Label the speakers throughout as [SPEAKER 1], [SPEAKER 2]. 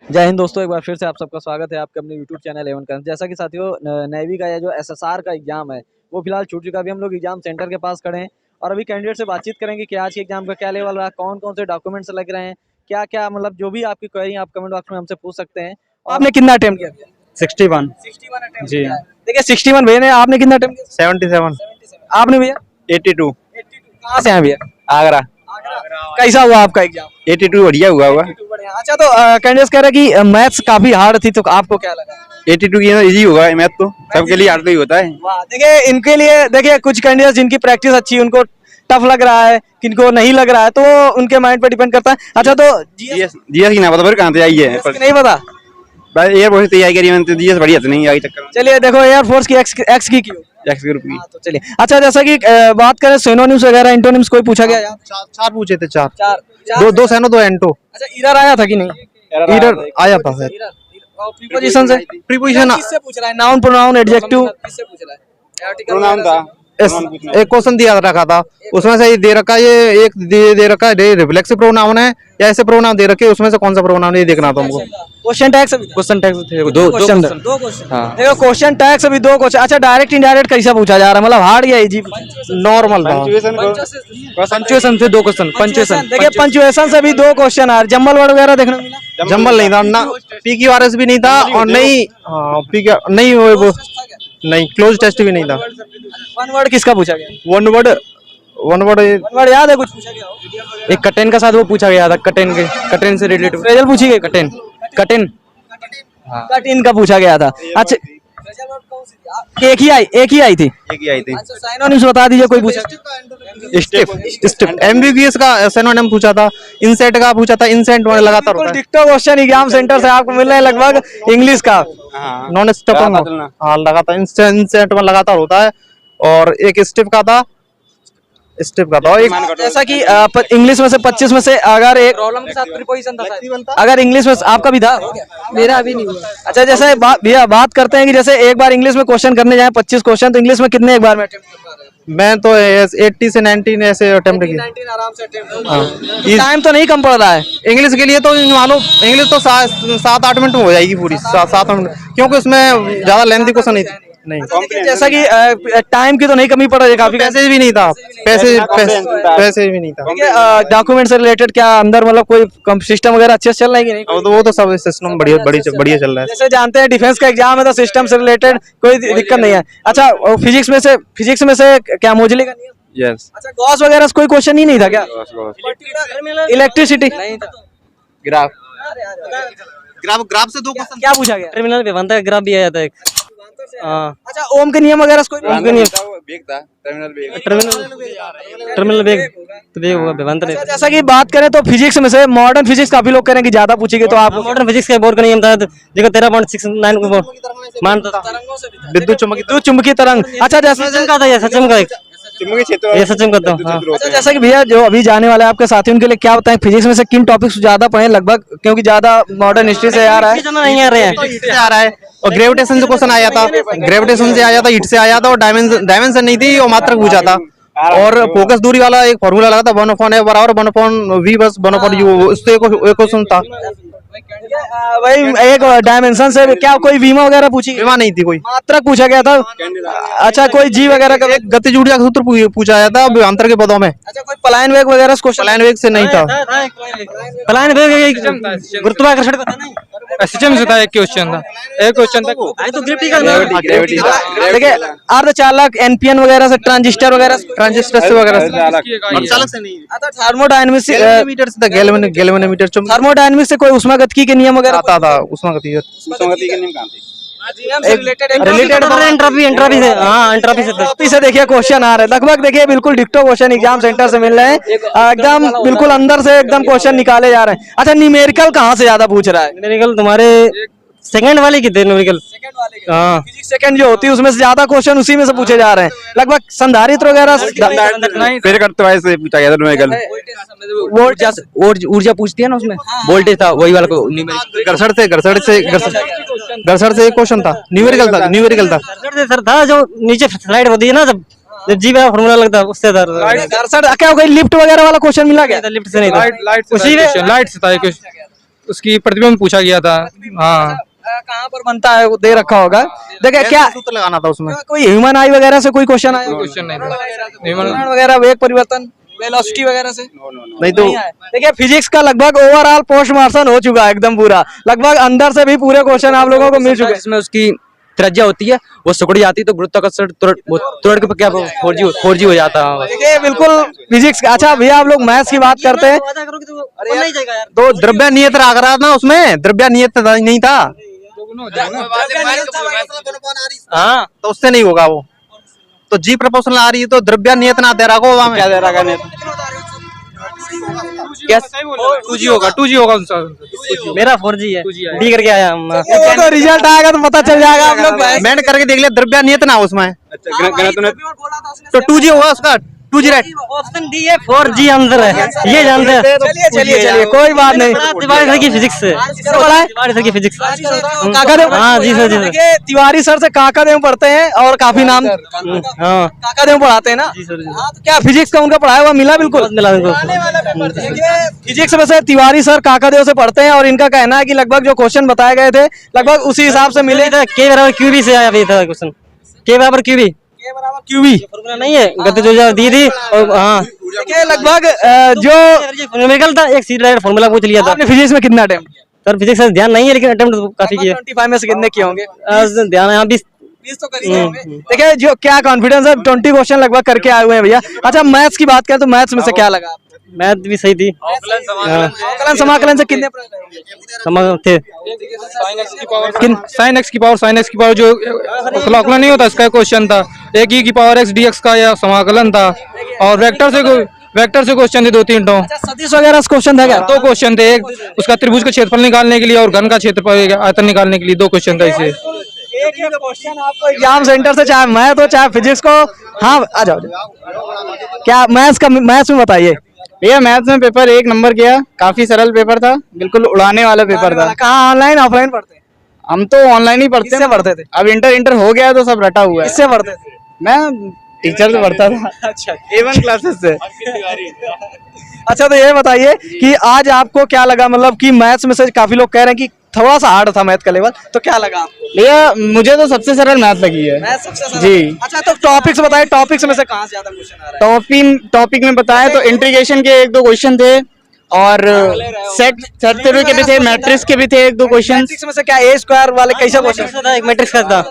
[SPEAKER 1] जय हिंद दोस्तों, एक बार फिर से आप सबका स्वागत है आपके अपने यूट्यूब चैनल एवन का। जैसा कि साथियों, नेवी का या जो एसएसआर का एग्जाम है वो फिलहाल छूट चुका। अभी हम लोग एग्जाम सेंटर के पास खड़े हैं और अभी कैंडिडेट से बातचीत करेंगे कि आज के एग्जाम का क्या लेवल रहा, कौन कौन से डॉक्यूमेंट्स लग रहे हैं, क्या क्या मतलब जो भी आपकी क्वेरी आप कमेंट बॉक्स में हमसे पूछ सकते हैं। आपने कितना अटेम्प्ट किया?
[SPEAKER 2] 61
[SPEAKER 1] 61
[SPEAKER 2] जी।
[SPEAKER 1] देखिए 61 भैया ने, आपने कितना अटेम्प्ट किया?
[SPEAKER 2] 77
[SPEAKER 1] आपने भैया
[SPEAKER 2] 82
[SPEAKER 1] कहाँ से हैं भैया?
[SPEAKER 2] आगरा।
[SPEAKER 1] कैसा हुआ आपका एग्जाम?
[SPEAKER 2] 82 बढ़िया हुआ हुआ।
[SPEAKER 1] अच्छा, तो कैंडिडेट्स कह रहे हैं कि मैथ्स काफी हार्ड थी, तो आपको क्या लगा?
[SPEAKER 2] 82 की इजी होगा मैथ तो सबके लिए हार्ड तो ही होता है।
[SPEAKER 1] वाह, देखिए इनके लिए देखिए कुछ कैंडिडेट्स जिनकी प्रैक्टिस अच्छी है उनको टफ लग रहा है, किनको नहीं लग रहा है, तो वो उनके माइंड पर डिपेंड करता है। अच्छा, तो
[SPEAKER 2] जीएस की ना पता फिर कहाँ से आई है
[SPEAKER 1] नहीं पता
[SPEAKER 2] भाई। एयरफोर्स तैयारी करी मैंने तो जीएस बढ़िया तो नहीं आई चक्कर।
[SPEAKER 1] चलिए देखो, एयरफोर्स की एक्स की क्यों?
[SPEAKER 2] एक्स ग्रुप की।
[SPEAKER 1] तो चलिए, अच्छा जैसा कि बात करें सिनोनिम्स वगैरह एंटोनिम्स कोई पूछा गया यहाँ?
[SPEAKER 2] चार पूछे थे। चार
[SPEAKER 1] चार
[SPEAKER 2] दो सैनो दो एंटो।
[SPEAKER 1] अच्छा, इरर आया था कि नहीं?
[SPEAKER 2] इधर आया था सर।
[SPEAKER 1] प्रीपोजिशन से
[SPEAKER 2] प्रीपोजिशन
[SPEAKER 1] किससे पूछ रहा है? नाउन, प्रोनाउन, एडजेक्टिव किससे पूछ रहा है?
[SPEAKER 2] प्रोनाउन था। एक क्वेश्चन दिया रखा था उसमें से दे रखा है, ये एक दे रखा है रिफ्लेक्सिव प्रोनाउन है या ऐसे प्रोनाउन दे रखे, उसमें से कौन सा प्रोनाउन है ये देखना था हमको।
[SPEAKER 1] क्वेश्चन टैग्स
[SPEAKER 2] थे
[SPEAKER 1] दो क्वेश्चन।
[SPEAKER 2] हाँ।
[SPEAKER 1] देखो क्वेश्चन टैग्स अभी दो क्वेश्चन। अच्छा, डायरेक्ट इनडायरेक्ट कैसा पूछा जा रहा है, मतलब हार्ड या इजी?
[SPEAKER 2] नॉर्मल था।
[SPEAKER 3] पंचुएशन से दो क्वेश्चन। पंचुएशन
[SPEAKER 1] देखिए पंचुएशन से भी दो क्वेश्चन आ रहे। जम्बल वर्ड वगैरह देखने को मिला?
[SPEAKER 2] जम्बल नहीं था ना, पी क्यू आर एस भी नहीं था और नहीं नहीं वो नहीं क्लोज टेस्ट भी नहीं था।
[SPEAKER 1] वन वर्ड किसका पूछा गया?
[SPEAKER 2] वन वर्ड
[SPEAKER 1] वन वर्ड याद है कुछ पूछा गया हो?
[SPEAKER 3] एक कटेन का साथ वो पूछा गया था, कटेन से रिलेटेड।
[SPEAKER 1] फ्रेजल पूछी गई?
[SPEAKER 3] कटेन
[SPEAKER 1] कटिन का पूछा गया था। अच्छा, एक ही आई थी। साइनोनिम्स बता दीजिए, कोई पूछा?
[SPEAKER 2] स्टिफ एमबीबीएस का सिनोनिम पूछा था। इंसेट का पूछा था। इंसेंट में लगातार होता है।
[SPEAKER 1] डिक्टो क्वेश्चन एग्जाम सेंटर से आपको मिल रहा है लगभग इंग्लिश का।
[SPEAKER 2] नॉन स्टॉप हाँ लगातार इंसेट में लगातार होता है। और एक स्टिफ का था एक
[SPEAKER 1] जैसा कि इंग्लिश में से 25 में से अगर एक प्रॉब्लम के साथ प्रीपोजिशन था, अगर इंग्लिश में आपका भी था? मेरा अभी नहीं हुआ। अच्छा, जैसे भैया बात करते हैं कि जैसे एक बार इंग्लिश में क्वेश्चन करने जाए 25 क्वेश्चन, तो इंग्लिश में कितने एक बार में अटेम्प्ट कर पा रहे हैं?
[SPEAKER 2] मैं तो 80 से 19 ऐसे अटेम्प्ट किया।
[SPEAKER 1] 19 आराम से अटेम्प्ट। टाइम तो नहीं कम पड़ रहा है
[SPEAKER 2] इंग्लिश के लिए तो मानो इंग्लिश तो 7-8 मिनट में हो जाएगी पूरी। 7-8 मिनट, क्योंकि उसमें ज्यादा लेंथी क्वेश्चन नहीं।
[SPEAKER 1] जैसा कि टाइम की तो नहीं कमी पड़ रही है काफी।
[SPEAKER 2] पैसे भी नहीं था। पैसे भी नहीं था।
[SPEAKER 1] डॉक्यूमेंट से रिलेटेड क्या अंदर मतलब कोई सिस्टम वगैरह अच्छे से चल रहा है कि नहीं?
[SPEAKER 2] वो तो सब सिस्टम बढ़िया चल रहा है।
[SPEAKER 1] जैसे जानते हैं डिफेंस का एग्जाम है तो सिस्टम से रिलेटेड कोई दिक्कत नहीं है। अच्छा, फिजिक्स में से क्या मोजले का नियम?
[SPEAKER 2] यस।
[SPEAKER 1] अच्छा, गॉस वगैरह से कोई क्वेश्चन ही नहीं था क्या? इलेक्ट्रिसिटी,
[SPEAKER 2] ग्राफ से दो क्वेश्चन
[SPEAKER 1] क्या पूछा गया?
[SPEAKER 3] टर्मिनल पे बनता है, ग्राफ भी आया था एक।
[SPEAKER 1] अच्छा, ओम के नियम वगैरह से कोई?
[SPEAKER 3] टर्मिनल बेग तो बेग होगा बेवंतर।
[SPEAKER 1] अच्छा, जैसा कि बात करें तो फिजिक्स में से मॉडर्न फिजिक्स काफी लोग कह रहे हैं कि ज्यादा पूछेंगे, तो आप
[SPEAKER 3] मॉडर्न फिजिक्स का बोर्ड का नियम था देखो 13.69 को मानता था।
[SPEAKER 1] विद्युत चुंबकीय तरंग। अच्छा, जैसे
[SPEAKER 3] सचिन का था ये, सचिन का एक ये सचिन का था।
[SPEAKER 1] अच्छा, जैसा कि भैया जो अभी जाने वाले आपके साथी उनके लिए क्या बताएं, फिजिक्स में से किन टॉपिक्स ज्यादा पढ़े लगभग, क्योंकि ज्यादा मॉडर्न हिस्ट्री से आ रहा है?
[SPEAKER 3] नहीं आ रहे हैं।
[SPEAKER 2] और ग्रेविटेशन से क्वेश्चन आया था। ग्रेविटेशन से आया था, हीट से आया था और डायमेंशन नहीं थी और मात्रक पूछा था। और फोकस दूरी वाला एक फॉर्मूला लगा था 1/a बराबर 1/v बस 1/u, उससे एक क्वेश्चन था।
[SPEAKER 1] वही एक डायमेंशन से क्या कोई बीमा वगैरह पूछी?
[SPEAKER 2] बीमा नहीं थी, कोई
[SPEAKER 1] मात्रक पूछा गया था। अच्छा, कोई जी वगैरह का?
[SPEAKER 2] गतिज ऊर्जा का सूत्र पूछा गया था अंतर के पदों में।
[SPEAKER 1] अच्छा, कोई पलायन वेग वगैरह क्वेश्चन?
[SPEAKER 2] पलायन वेग से नहीं था।
[SPEAKER 3] पलायन वेग गुरुत्वाकर्षण का था नहीं,
[SPEAKER 4] सिस्टम से था। एक क्वेश्चन था
[SPEAKER 3] तो ग्रेविटी का।
[SPEAKER 1] देखिए अर्धचालक, एनपीएन वगैरह से, ट्रांजिस्टर वगैरह
[SPEAKER 2] से
[SPEAKER 3] चालक से नहीं।
[SPEAKER 1] अच्छा, थर्मोडायनेमिक्स
[SPEAKER 2] गैल्वेनोमीटर
[SPEAKER 1] थर्मोडायनेमिक्स से कोई ऊष्मागतिकी के नियम वगैरह
[SPEAKER 2] आता था। ऊष्मागतिकी के नियम कहाँ थे?
[SPEAKER 1] रिलेटेड
[SPEAKER 3] एंट्रोपी
[SPEAKER 1] से देखिए क्वेश्चन आ रहे हैं लगभग। देखिए बिल्कुल डिक्टो क्वेश्चन एग्जाम सेंटर से मिल रहे हैं, एकदम बिल्कुल अंदर से एकदम क्वेश्चन निकाले जा रहे हैं। अच्छा, न्यूमेरिकल कहाँ से ज्यादा पूछ रहा है?
[SPEAKER 3] न्यूमेरिकल तुम्हारे सेकंड वाले की थे। न्यूमेरिकल हाँ,
[SPEAKER 1] फिजिक्स सेकंड जो होती है उसमें से ज्यादा क्वेश्चन उसी में से पूछे जा रहे हैं लगभग। संधारित्र वगैरह
[SPEAKER 3] ऊर्जा पूछती है ना उसमें, वोल्टेज था वही वाला को।
[SPEAKER 2] घर्षण से एक क्वेश्चन था। न्यूमेरिकल था
[SPEAKER 3] सर था जो नीचे स्लाइड होती है ना, जब जी वाला फॉर्मूला लगता है उससे था।
[SPEAKER 1] क्या हो गई लिफ्ट वगैरह वाला क्वेश्चन मिला गया?
[SPEAKER 3] लिफ्ट से नहीं था,
[SPEAKER 4] लाइट से था। उसकी प्रतिभा में पूछा गया था। हाँ,
[SPEAKER 1] कहाँ पर बनता है वो दे रखा होगा। देखिए क्या
[SPEAKER 2] सूत्र लगाना था उसमें।
[SPEAKER 1] कोई ह्यूमन आई वगैरह से कोई क्वेश्चन आया,
[SPEAKER 4] क्वेश्चन नहीं था।
[SPEAKER 1] परिमाण वगैरह, वेग परिवर्तन, वेलोसिटी वगैरह से
[SPEAKER 2] नहीं तो
[SPEAKER 1] नहीं आया। देखिए फिजिक्स का लगभग ओवरऑल पोस्ट मार्टन हो चुका है एकदम पूरा, लगभग अंदर से भी पूरे क्वेश्चन आप लोगों को मिल चुके हैं।
[SPEAKER 5] इसमें उसकी त्रिज्या होती है, वो सिकुड़ जाती है तो गुरुत्वाकर्षण तुरंत के क्या 4G हो जाता है।
[SPEAKER 1] देखिए बिल्कुल फिजिक्स। अच्छा भैया आप लोग मैथ्स की बात करते हैं
[SPEAKER 2] तो द्रव्य नियत रहा रहा था उसमें, द्रव्य नियत नहीं था। हाँ तो उससे नहीं होगा वो, तो जी प्रोपोर्शनल आ रही है तो द्रव्य नियत ना दे रहा को क्या दे रहा है।
[SPEAKER 4] 2G होगा, 2G होगा उनका।
[SPEAKER 3] मेरा 4G है, डी करके आया हम।
[SPEAKER 1] वो तो रिजल्ट आएगा तो पता चल जाएगा आप लोग।
[SPEAKER 2] मैंने करके देख लिया, द्रव्य नियत ना उसमें, तो 2G होगा उसका, 2G राइट।
[SPEAKER 3] ऑप्शन डी है, 4G आंसर है, ये जानते हैं।
[SPEAKER 1] चलिए कोई बात नहीं।
[SPEAKER 3] तिवारी सर की फिजिक्स से, तिवारी सर की फिजिक्स।
[SPEAKER 1] काकादेव,
[SPEAKER 3] हाँ जी सर, जी सर।
[SPEAKER 1] देखिए तिवारी सर से काकादेव पढ़ते हैं और काफी नाम
[SPEAKER 3] हाँ
[SPEAKER 1] काकादेव पढ़ाते हैं ना। हाँ, तो क्या फिजिक्स का उनका पढ़ाया हुआ मिला? बिल्कुल
[SPEAKER 3] मिला उनको।
[SPEAKER 1] फिजिक्स में से तिवारी सर काकादेव से पढ़ते हैं और इनका कहना है कि लगभग जो क्वेश्चन बताए गए थे लगभग उसी हिसाब से मिले।
[SPEAKER 3] के बराबर क्यूबी से आया था क्वेश्चन, के बराबर क्यूबी
[SPEAKER 1] क्यूबी
[SPEAKER 3] फॉर्मूला नहीं है, गति जो दी थी। और हाँ
[SPEAKER 1] देखिए लगभग जो
[SPEAKER 3] न्यूमेरिकल था, एक सीट लाइन फॉर्मूला पूछ लिया था।
[SPEAKER 1] आपने फिजिक्स में कितना अटेम्प्ट किया?
[SPEAKER 3] सर फिजिक्स में ध्यान नहीं है, लेकिन अटेम्प्ट काफी किया।
[SPEAKER 1] 25 में से कितने किए होंगे?
[SPEAKER 3] ध्यान है 20
[SPEAKER 1] तो करिए होंगे। देखिए जो क्या कॉन्फिडेंस है, 20 क्वेश्चन लगभग करके आए हुए हैं भैया। अच्छा मैथ्स की बात करें तो मैथ्स में से क्या लगा आपको?
[SPEAKER 3] मैथ भी सही थी।
[SPEAKER 1] अवकलन समाकलन से कितने
[SPEAKER 3] समझ थे।
[SPEAKER 4] साइन एक्स की पावर जो समाकलन नहीं होता इसका क्वेश्चन था। एक ई की पावर एक्स डी एक्स का यह समाकलन था। और वेक्टर से क्वेश्चन थे 2-3 तो।
[SPEAKER 1] सदिश वगैरह क्वेश्चन था क्या?
[SPEAKER 4] 2 क्वेश्चन थे, एक उसका त्रिभुज का क्षेत्रफल निकालने के लिए और घन का क्षेत्रफल आयतन निकालने के लिए 2 क्वेश्चन था इसे।
[SPEAKER 1] एक क्वेश्चन आपको एग्जाम सेंटर से चाहे मैथ हो चाहे फिजिक्स को। हाँ आ जाओ। क्या मैथ्स में बताइए
[SPEAKER 6] भैया। मैथ्स में पेपर 1 नंबर गया, काफी सरल पेपर था, बिल्कुल उड़ाने वाला पेपर था।
[SPEAKER 1] कहाँ ऑनलाइन ऑफलाइन पढ़ते हैं?
[SPEAKER 6] हम तो ऑनलाइन ही पढ़ते
[SPEAKER 1] किससे पढ़ते थे?
[SPEAKER 6] अब इंटर हो गया तो सब रटा हुआ है।
[SPEAKER 1] किससे पढ़ते थे?
[SPEAKER 6] मैं टीचर से पढ़ता था।
[SPEAKER 1] अच्छा
[SPEAKER 6] A1 क्लासेस से।
[SPEAKER 1] अच्छा तो ये बताइए कि आज आपको क्या लगा, मतलब कि मैथ्स में से काफी लोग कह रहे हैं कि थोड़ा सा हार्ड था मैथ का लेवल, तो क्या लगा आपको?
[SPEAKER 6] भैया मुझे तो सबसे सरल मैथ लगी है।
[SPEAKER 1] मैथ सबसे सरल।
[SPEAKER 6] जी।
[SPEAKER 1] अच्छा तो टॉपिक्स बताइए, टॉपिक्स में से कहाँ से ज्यादा क्वेश्चन आ रहा है?
[SPEAKER 6] टॉपिक में बताया तो इंटीग्रेशन के 1-2 क्वेश्चन थे और सेट थ्योरी के भी थे, मैट्रिक्स के भी थे 1-2 क्वेश्चन।
[SPEAKER 1] मैट्रिक्स में से क्या ए स्क्वायर वाले कैसे क्वेश्चन
[SPEAKER 3] था? एक मैट्रिक्स का था।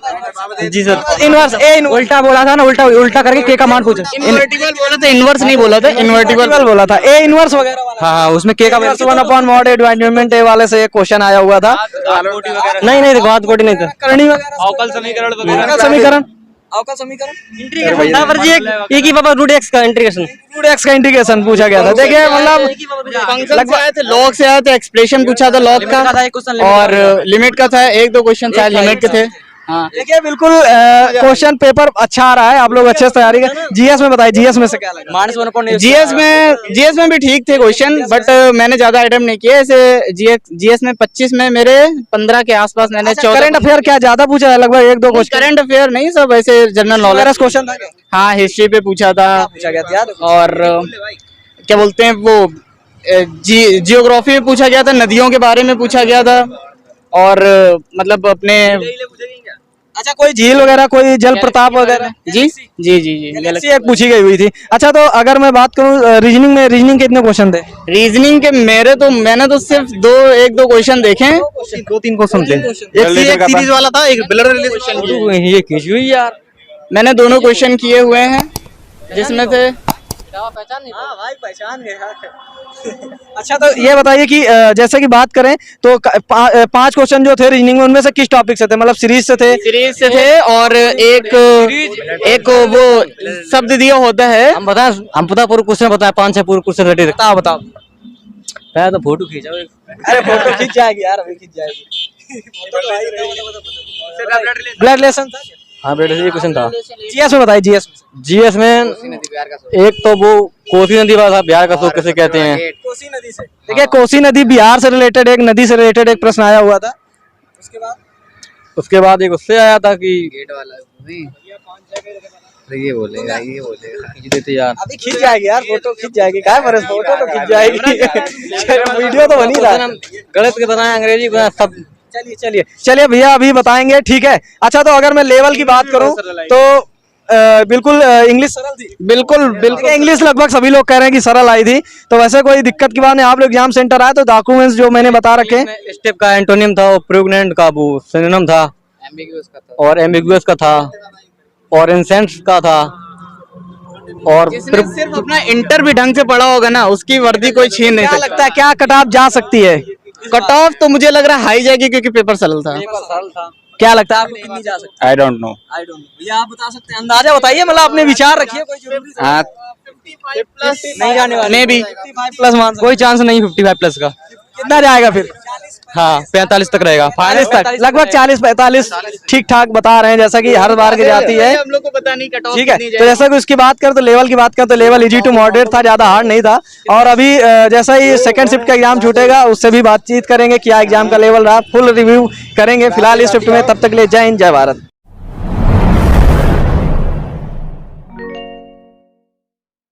[SPEAKER 3] जी सर।
[SPEAKER 1] इनवर्स
[SPEAKER 3] उल्टा बोला था ना, उल्टा करके के का मान पूछा।
[SPEAKER 6] इन्वर्टिबल बोला था, इन्वर्स नहीं बोला था, इन्वर्टिबल
[SPEAKER 1] बोला था। ए इनवर्स वगैरह वाला।
[SPEAKER 5] हाँ, उसमें के का
[SPEAKER 1] 1/mod ए वाले से एक क्वेश्चन आया हुआ था।
[SPEAKER 3] नहीं बात कोटी नहीं था।
[SPEAKER 1] करणी वगैरह,
[SPEAKER 5] अवकल समीकरण
[SPEAKER 1] अवकल समीकरण
[SPEAKER 3] इंटीग्रेशन था पर जी एक ही पावर रूट एक्स का इंटीग्रेशन,
[SPEAKER 1] रूट एक्स का इंटीग्रेशन पूछा गया था। देखिए मतलब
[SPEAKER 6] फंक्शन से आए थे, लॉग से आए थे, एक्सप्रेशन पूछा था लॉग का और लिमिट का था 1-2 क्वेश्चन शायद लिमिट के थे। हाँ
[SPEAKER 1] देखिए बिल्कुल क्वेश्चन पेपर अच्छा आ रहा है, आप लोग अच्छे से तैयारी कर। जीएस में बताइए, जीएस में से क्या लगा?
[SPEAKER 6] जीएस में भी ठीक थे क्वेश्चन, बट मैंने ज्यादा अटेम्प्ट नहीं किए। ऐसे जीएस में 25 में मेरे 15 के आसपास मैंने।
[SPEAKER 1] करंट अफेयर क्या ज्यादा पूछा है? लगभग 1-2 क्वेश्चन।
[SPEAKER 6] करंट अफेयर नहीं, सब ऐसे जनरल नॉलेज
[SPEAKER 1] क्वेश्चन था क्या?
[SPEAKER 6] हाँ हिस्ट्री पे पूछा था
[SPEAKER 1] पूछा गया था यार।
[SPEAKER 6] और क्या बोलते हैं वो जियोग्राफी में पूछा गया था, नदियों के बारे में पूछा गया था और मतलब अपने।
[SPEAKER 1] अच्छा कोई झील वगैरह, कोई जल प्रताप वगैरह?
[SPEAKER 6] जी
[SPEAKER 1] गैलेक्सी एक पूछी गई हुई थी। अच्छा तो अगर मैं बात करूं रीजनिंग के कितने क्वेश्चन थे?
[SPEAKER 6] रीजनिंग के मैंने तो सिर्फ 1-2 क्वेश्चन देखे,
[SPEAKER 2] 2-3 क्वेश्चन थे। एक सीरीज वाला था, एक ब्लड रिलेशन।
[SPEAKER 5] ये खींची हुई यार।
[SPEAKER 6] मैंने दोनों क्वेश्चन किए हुए हैं जिसमें से
[SPEAKER 1] पहचान गए। अच्छा तो ये बताइए कि जैसे कि बात करें तो 5 क्वेश्चन जो थे रीजनिंग में, उनमें से किस टॉपिक से थे? मतलब सीरीज से थे और एक वो शब्द दिया होता है।
[SPEAKER 3] हम पता पूरा क्वेश्चन बताया, 5-6 पूरा क्वेश्चन रेडी रखता।
[SPEAKER 1] बताओ
[SPEAKER 3] मैं तो फोटो खींचा।
[SPEAKER 1] अरे फोटो खींच जाएगी यार, अभी खींच जाएगी। ब्लड रिलेशन था?
[SPEAKER 3] हाँ बेटा ये क्वेश्चन था।
[SPEAKER 1] जीएस में बताइए,
[SPEAKER 3] जीएस में एक तो वो कोसी नदी वाला बिहार का शोक कैसे कहते हैं।
[SPEAKER 1] कोसी नदी से। देखिए कोसी नदी बिहार से रिलेटेड, एक नदी से रिलेटेड एक प्रश्न आया हुआ था। उसके बाद
[SPEAKER 3] एक उससे आया था कि
[SPEAKER 5] ये बोलेगा खींच देते यार।
[SPEAKER 1] अभी खींच जाएगी यार, फोटो खींच जाएगी, क्या है फोटो तो खींच जाएगी। वीडियो तो बनी रहा है।
[SPEAKER 3] गलत के बनाए अंग्रेजी बनाए सब।
[SPEAKER 1] चलिए चलिए चलिए भैया अभी बताएंगे, ठीक है। अच्छा तो अगर मैं लेवल की बात करूं तो बिल्कुल इंग्लिश सरल थी।
[SPEAKER 6] बिल्कुल बिल्कुल
[SPEAKER 1] इंग्लिश लगभग सभी लोग कह रहे हैं कि सरल आई थी, तो वैसे कोई दिक्कत की बात नहीं। आप लोग एग्जाम सेंटर आए तो डॉक्यूमेंट्स जो मैंने बता रखे हैं,
[SPEAKER 3] स्टेप का एंटोनिम था, प्रेग्नेंट का वो सिनोनिम था, और एम्बिगुअस का था, और इंसेंस का था, और
[SPEAKER 6] जिसने सिर्फ अपना इंटर भी ढंग से पढ़ा होगा ना, उसकी वर्दी कोई छीन नहीं
[SPEAKER 1] क्या
[SPEAKER 6] सकता।
[SPEAKER 1] लगता है क्या कट ऑफ जा सकती है?
[SPEAKER 6] कट ऑफ तो मुझे लग रहा है हाई जाएगी, क्योंकि पेपर सरल था।
[SPEAKER 1] क्या लगता है आपको कितनी जा सकती है?
[SPEAKER 6] I don't know.
[SPEAKER 1] I don't know. भैया आप बता सकते हैं, अंदाजा बताइए, मतलब अपने विचार रखिए, कोई जरूरी नहीं जाने वाली।
[SPEAKER 6] मे बी
[SPEAKER 1] 55 प्लस मान
[SPEAKER 5] कोई चांस नहीं 55 प्लस का।
[SPEAKER 1] कितना जाएगा फिर?
[SPEAKER 5] हाँ 45 तक रहेगा।
[SPEAKER 1] 40 तक, लगभग 40-45 ठीक ठाक बता रहे हैं, जैसा कि हर बार की जाती है।
[SPEAKER 6] हम लोग को पता नहीं कट ऑफ
[SPEAKER 1] ठीक है, तो जैसा कि उसकी बात करें तो लेवल की बात करें तो लेवल इजी टू मॉडरेट था, ज्यादा हार्ड नहीं था। और अभी जैसा ही सेकंड शिफ्ट का एग्जाम छूटेगा उससे भी बातचीत करेंगे, क्या एग्जाम का लेवल रहा, फुल रिव्यू करेंगे फिलहाल इस शिफ्ट में। तब तक के लिए जय हिंद जय भारत।